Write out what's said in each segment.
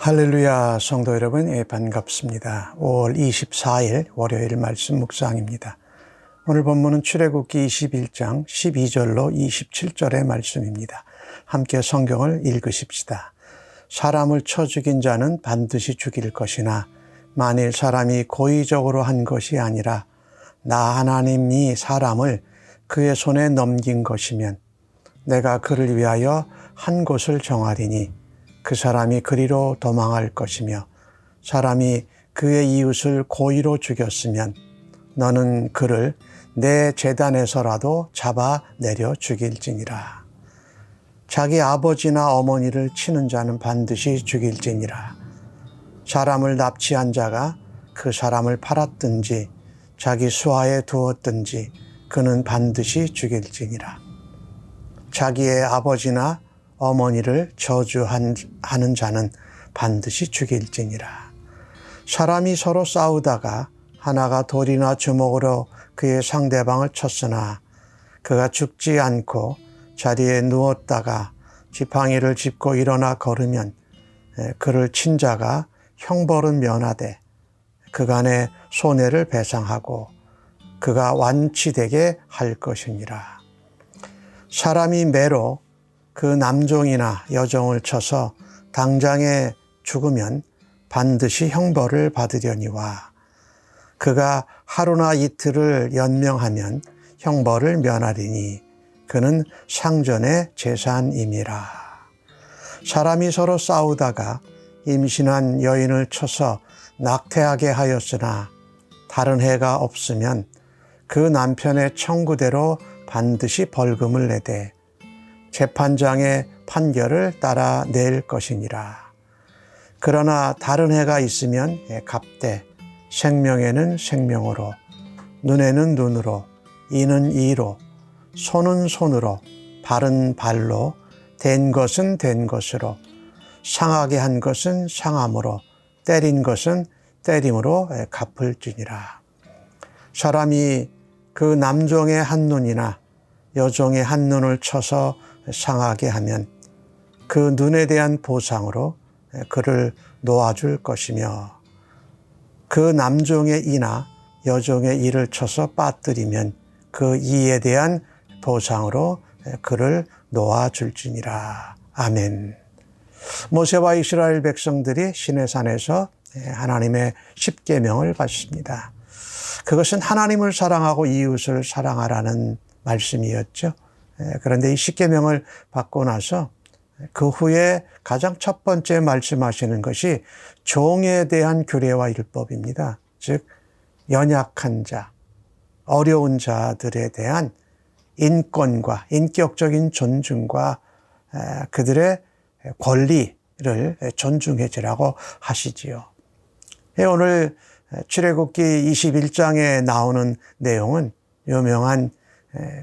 할렐루야, 성도 여러분, 반갑습니다. 5월 24일 월요일 말씀 묵상입니다. 오늘 본문은 출애굽기 21장 12절로 27절의 말씀입니다. 함께 성경을 읽으십시다. 사람을 쳐 죽인 자는 반드시 죽일 것이나 만일 사람이 고의적으로 한 것이 아니라 나 하나님이 사람을 그의 손에 넘긴 것이면 내가 그를 위하여 한 곳을 정하리니 그 사람이 그리로 도망할 것이며 사람이 그의 이웃을 고의로 죽였으면 너는 그를 내 제단에서라도 잡아내려 죽일지니라. 자기 아버지나 어머니를 치는 자는 반드시 죽일지니라. 사람을 납치한 자가 그 사람을 팔았든지 자기 수하에 두었든지 그는 반드시 죽일지니라. 자기의 아버지나 어머니를 저주하는 자는 반드시 죽일지니라. 사람이 서로 싸우다가 하나가 돌이나 주먹으로 그의 상대방을 쳤으나 그가 죽지 않고 자리에 누웠다가 지팡이를 짚고 일어나 걸으면 그를 친 자가 형벌은 면하되 그간의 손해를 배상하고 그가 완치되게 할 것이니라. 사람이 매로 그 남종이나 여종을 쳐서 당장에 죽으면 반드시 형벌을 받으려니와 그가 하루나 이틀을 연명하면 형벌을 면하리니 그는 상전의 재산임이라. 사람이 서로 싸우다가 임신한 여인을 쳐서 낙태하게 하였으나 다른 해가 없으면 그 남편의 청구대로 반드시 벌금을 내되 재판장의 판결을 따라 낼 것이니라. 그러나 다른 해가 있으면 갚되 생명에는 생명으로, 눈에는 눈으로, 이는 이로, 손은 손으로, 발은 발로, 된 것은 된 것으로, 상하게 한 것은 상함으로, 때린 것은 때림으로 갚을지니라. 사람이 그 남종의 한 눈이나 여종의 한 눈을 쳐서 상하게 하면 그 눈에 대한 보상으로 그를 놓아줄 것이며 그 남종의 이나 여종의 이를 쳐서 빠뜨리면 그 이에 대한 보상으로 그를 놓아줄지니라. 아멘. 모세와 이스라엘 백성들이 시내산에서 하나님의 십계명을 받습니다. 그것은 하나님을 사랑하고 이웃을 사랑하라는 말씀이었죠. 그런데 이 십계명을 받고 나서 그 후에 가장 첫 번째 말씀하시는 것이 종에 대한 규례와 율법입니다. 즉 연약한 자, 어려운 자들에 대한 인권과 인격적인 존중과 그들의 권리를 존중해 주라고 하시지요. 오늘 출애굽기 21장에 나오는 내용은 유명한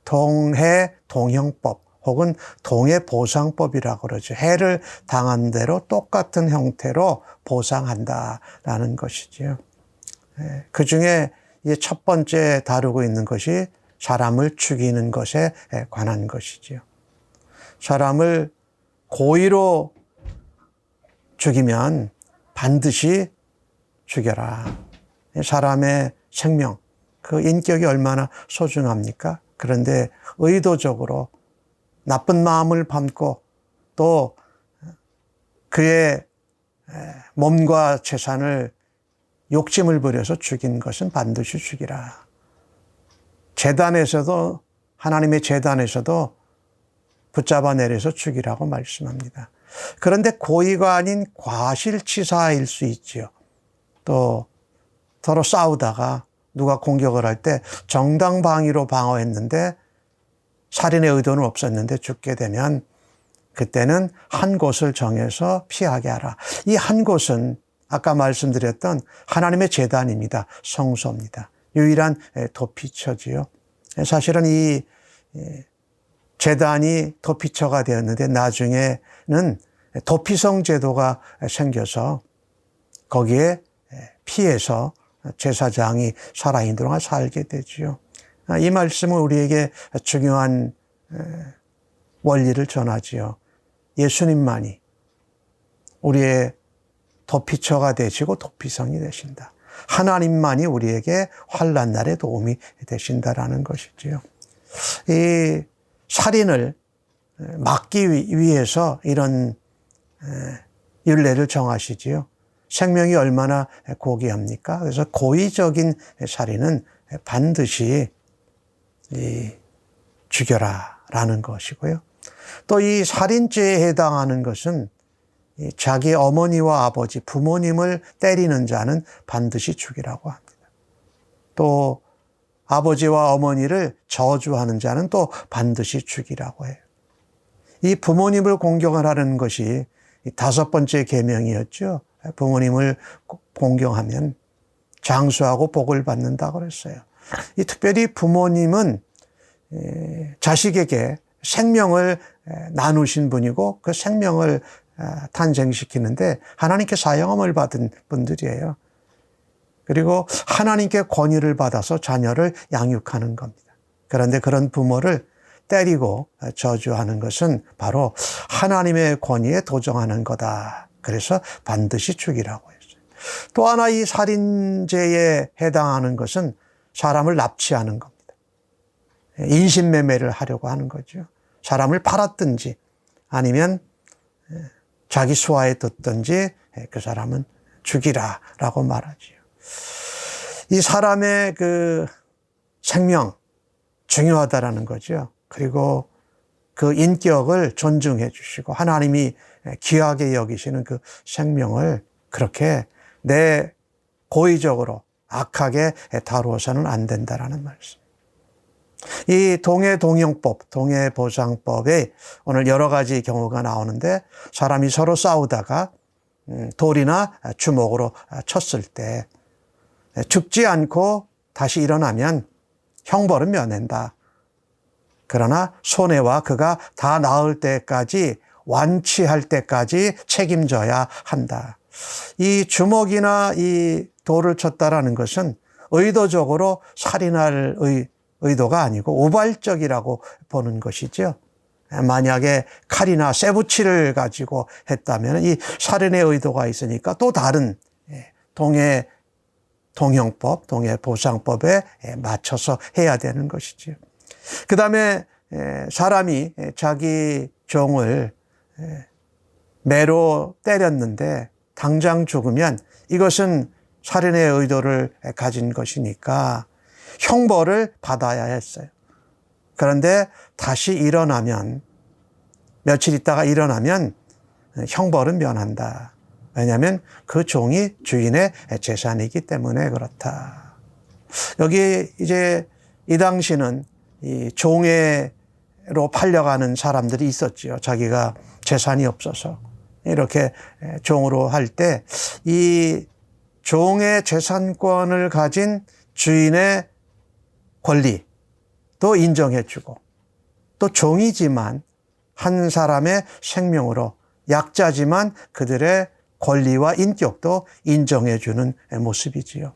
동해 동형법 혹은 동해보상법이라고 그러죠. 해를 당한 대로 똑같은 형태로 보상한다라는 것이지요. 그 중에 첫 번째 다루고 있는 것이 사람을 죽이는 것에 관한 것이지요. 사람을 고의로 죽이면 반드시 죽여라. 사람의 생명, 그 인격이 얼마나 소중합니까? 그런데 의도적으로 나쁜 마음을 담고 또 그의 몸과 재산을 욕심을 부려서 죽인 것은 반드시 죽이라. 제단에서도 하나님의 제단에서도 붙잡아 내려서 죽이라고 말씀합니다. 그런데 고의가 아닌 과실치사일 수 있지요. 또 서로 싸우다가 누가 공격을 할 때 정당방위로 방어했는데 살인의 의도는 없었는데 죽게 되면 그때는 한 곳을 정해서 피하게 하라. 이 한 곳은 아까 말씀드렸던 하나님의 제단입니다. 성소입니다. 유일한 도피처지요. 사실은 이 제단이 도피처가 되었는데 나중에는 도피성 제도가 생겨서 거기에 피해서 제사장이 살아있는 동안 살게 되지요. 이 말씀은 우리에게 중요한 원리를 전하지요. 예수님만이 우리의 도피처가 되시고 도피성이 되신다. 하나님만이 우리에게 환난 날에 도움이 되신다라는 것이지요. 이 살인을 막기 위해서 이런 율례를 정하시지요. 생명이 얼마나 고귀합니까? 그래서 고의적인 살인은 반드시 죽여라라는 것이고요. 또 이 살인죄에 해당하는 것은 자기 어머니와 아버지, 부모님을 때리는 자는 반드시 죽이라고 합니다. 또 아버지와 어머니를 저주하는 자는 또 반드시 죽이라고 해요. 이 부모님을 공경하라는 것이 5번째 계명이었죠. 부모님을 공경하면 장수하고 복을 받는다고 그랬어요. 이 특별히 부모님은 자식에게 생명을 나누신 분이고 그 생명을 탄생시키는데 하나님께 사형을 받은 분들이에요. 그리고 하나님께 권위를 받아서 자녀를 양육하는 겁니다. 그런데 그런 부모를 때리고 저주하는 것은 바로 하나님의 권위에 도정하는 거다. 그래서 반드시 죽이라고 했어요. 또 하나 이 살인죄에 해당하는 것은 사람을 납치하는 겁니다. 인신매매를 하려고 하는 거죠. 사람을 팔았든지 아니면 자기 수하에 뒀든지 그 사람은 죽이라라고 말하지요. 이 사람의 그 생명 중요하다라는 거죠. 그리고 그 인격을 존중해 주시고 하나님이 귀하게 여기시는 그 생명을 그렇게 고의적으로 악하게 다루어서는 안 된다라는 말씀. 이 동해동형법, 동해보상법에 오늘 여러 가지 경우가 나오는데 사람이 서로 싸우다가 돌이나 주먹으로 쳤을 때 죽지 않고 다시 일어나면 형벌은 면한다. 그러나 손해와 그가 다 나을 때까지 완치할 때까지 책임져야 한다. 이 주먹이나 이 돌을 쳤다라는 것은 의도적으로 살인할 의도가 아니고 우발적이라고 보는 것이죠. 만약에 칼이나 쇠붙이를 가지고 했다면 이 살인의 의도가 있으니까 또 다른 동형법, 동해보상법에 맞춰서 해야 되는 것이죠. 그 다음에 사람이 자기 종을 매로 때렸는데 당장 죽으면 이것은 살인의 의도를 가진 것이니까 형벌을 받아야 했어요. 그런데 다시 일어나면 며칠 있다가 일어나면 형벌은 면한다. 왜냐하면 그 종이 주인의 재산이기 때문에 그렇다. 여기 이제 이 당시는 이 종으로 팔려가는 사람들이 있었지요. 자기가 재산이 없어서 이렇게 종으로 할 때 이 종의 재산권을 가진 주인의 권리도 인정해주고 또 종이지만 한 사람의 생명으로 약자지만 그들의 권리와 인격도 인정해주는 모습이지요.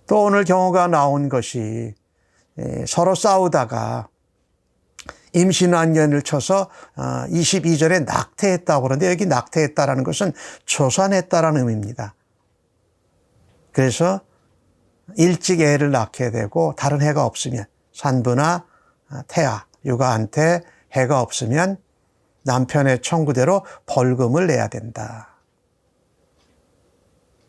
또 오늘 경우가 나온 것이 서로 싸우다가 임신완견을 쳐서 22절에 낙태했다고 그러는데 여기 낙태했다라는 것은 조산했다라는 의미입니다. 그래서 일찍 애를 낳게 되고 다른 해가 없으면 산부나 태아, 육아한테 해가 없으면 남편의 청구대로 벌금을 내야 된다.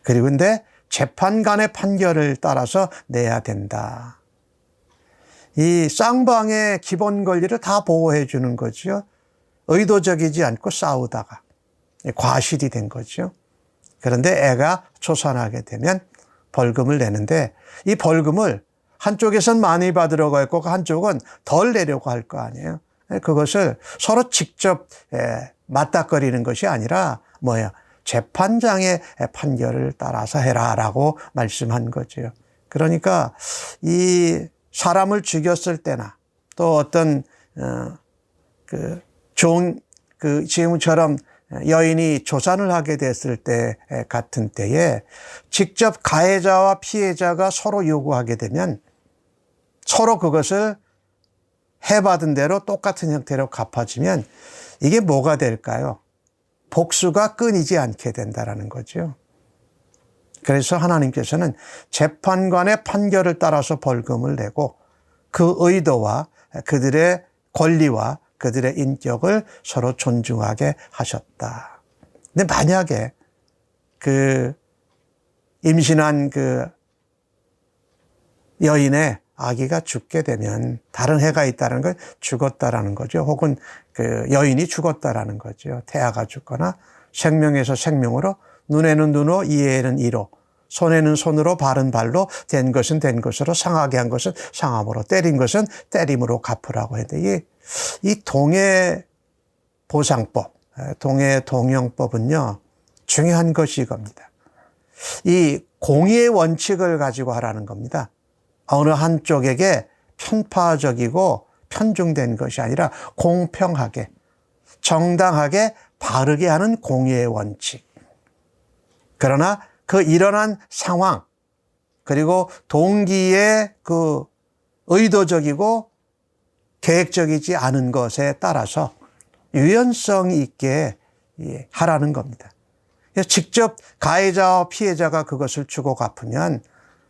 그리고 근데 재판관의 판결을 따라서 내야 된다. 이 쌍방의 기본 권리를 다 보호해 주는 거죠. 의도적이지 않고 싸우다가 과실이 된 거죠. 그런데 애가 초산하게 되면 벌금을 내는데 이 벌금을 한쪽에선 많이 받으려고 했고 한쪽은 덜 내려고 할 거 아니에요. 그것을 서로 직접 맞닥거리는 것이 아니라 재판장의 판결을 따라서 해라라고 말씀한 거죠. 그러니까 이 사람을 죽였을 때나 또 어떤 지금처럼 여인이 조산을 하게 됐을 때 같은 때에 직접 가해자와 피해자가 서로 요구하게 되면 서로 그것을 해받은 대로 똑같은 형태로 갚아지면 이게 뭐가 될까요? 복수가 끊이지 않게 된다라는 거죠. 그래서 하나님께서는 재판관의 판결을 따라서 벌금을 내고 그 의도와 그들의 권리와 그들의 인격을 서로 존중하게 하셨다. 근데 만약에 그 임신한 그 여인의 아기가 죽게 되면 다른 해가 있다는 건 죽었다라는 거죠. 혹은 그 여인이 죽었다라는 거죠. 태아가 죽거나 생명에서 생명으로, 눈에는 눈으로, 이에는 이로, 손에는 손으로, 발은 발로, 된 것은 된 것으로, 상하게 한 것은 상함으로, 때린 것은 때림으로 갚으라고 했는데, 이 동해 보상법, 동해 동형법은요, 중요한 것이 이겁니다. 이 공의의 원칙을 가지고 하라는 겁니다. 어느 한쪽에게 편파적이고 편중된 것이 아니라 공평하게, 정당하게, 바르게 하는 공의의 원칙. 그러나 그 일어난 상황, 그리고 동기의 그 의도적이고 계획적이지 않은 것에 따라서 유연성 있게 하라는 겁니다. 직접 가해자와 피해자가 그것을 주고 갚으면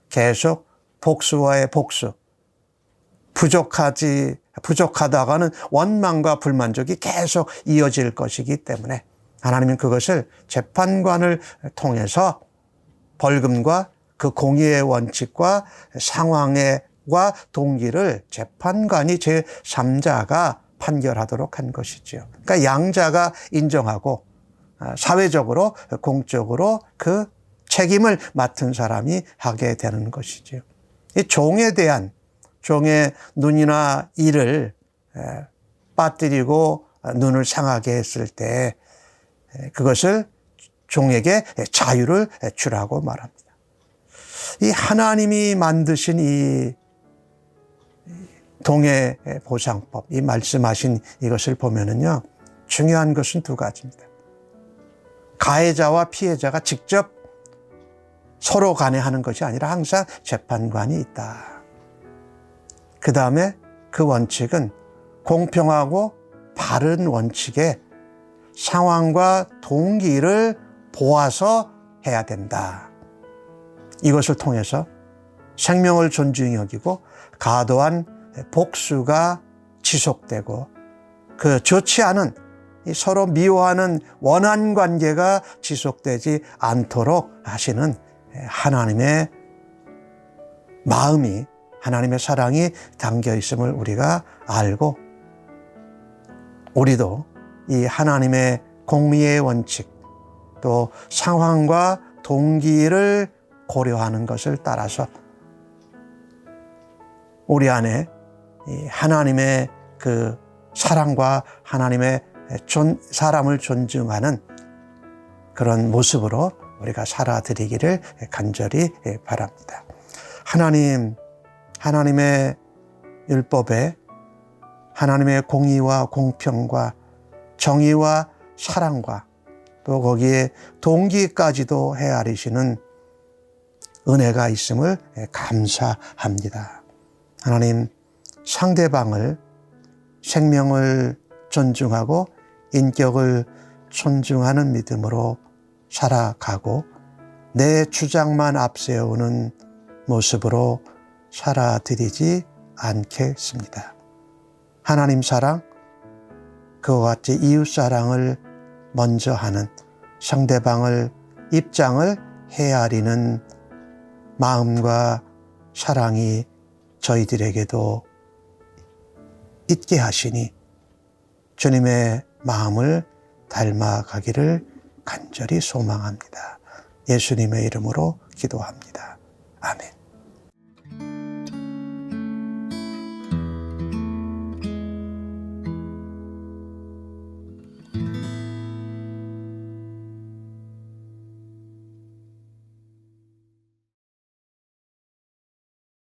계속 복수와의 복수, 부족하다가는 원망과 불만족이 계속 이어질 것이기 때문에 하나님은 그것을 재판관을 통해서 벌금과 그 공의의 원칙과 상황과 동기를 재판관이 제3자가 판결하도록 한 것이지요. 그러니까 양자가 인정하고 사회적으로 공적으로 그 책임을 맡은 사람이 하게 되는 것이지요. 이 종에 대한, 종의 눈이나 이를 빠뜨리고 눈을 상하게 했을 때 그것을 종에게 자유를 주라고 말합니다. 이 하나님이 만드신 이 동해 보상법, 이 말씀하신 이것을 보면은요, 중요한 것은 두 가지입니다. 가해자와 피해자가 직접 서로 간에 하는 것이 아니라 항상 재판관이 있다. 그 다음에 그 원칙은 공평하고 바른 원칙에 상황과 동기를 보아서 해야 된다. 이것을 통해서 생명을 존중히 여기고 과도한 복수가 지속되고 그 좋지 않은 서로 미워하는 원한 관계가 지속되지 않도록 하시는 하나님의 마음이, 하나님의 사랑이 담겨 있음을 우리가 알고 우리도 이 하나님의 공의의 원칙 또 상황과 동기를 고려하는 것을 따라서 우리 안에 이 하나님의 그 사랑과 하나님의 사람을 존중하는 그런 모습으로 우리가 살아드리기를 간절히 바랍니다. 하나님의 율법에 하나님의 공의와 공평과 정의와 사랑과 또 거기에 동기까지도 헤아리시는 은혜가 있음을 감사합니다. 하나님, 상대방을, 생명을 존중하고 인격을 존중하는 믿음으로 살아가고 내 주장만 앞세우는 모습으로 살아드리지 않겠습니다. 하나님 사랑, 그와 같이 이웃 사랑을 먼저 하는, 상대방을, 입장을 헤아리는 마음과 사랑이 저희들에게도 있게 하시니 주님의 마음을 닮아가기를 간절히 소망합니다. 예수님의 이름으로 기도합니다. 아멘.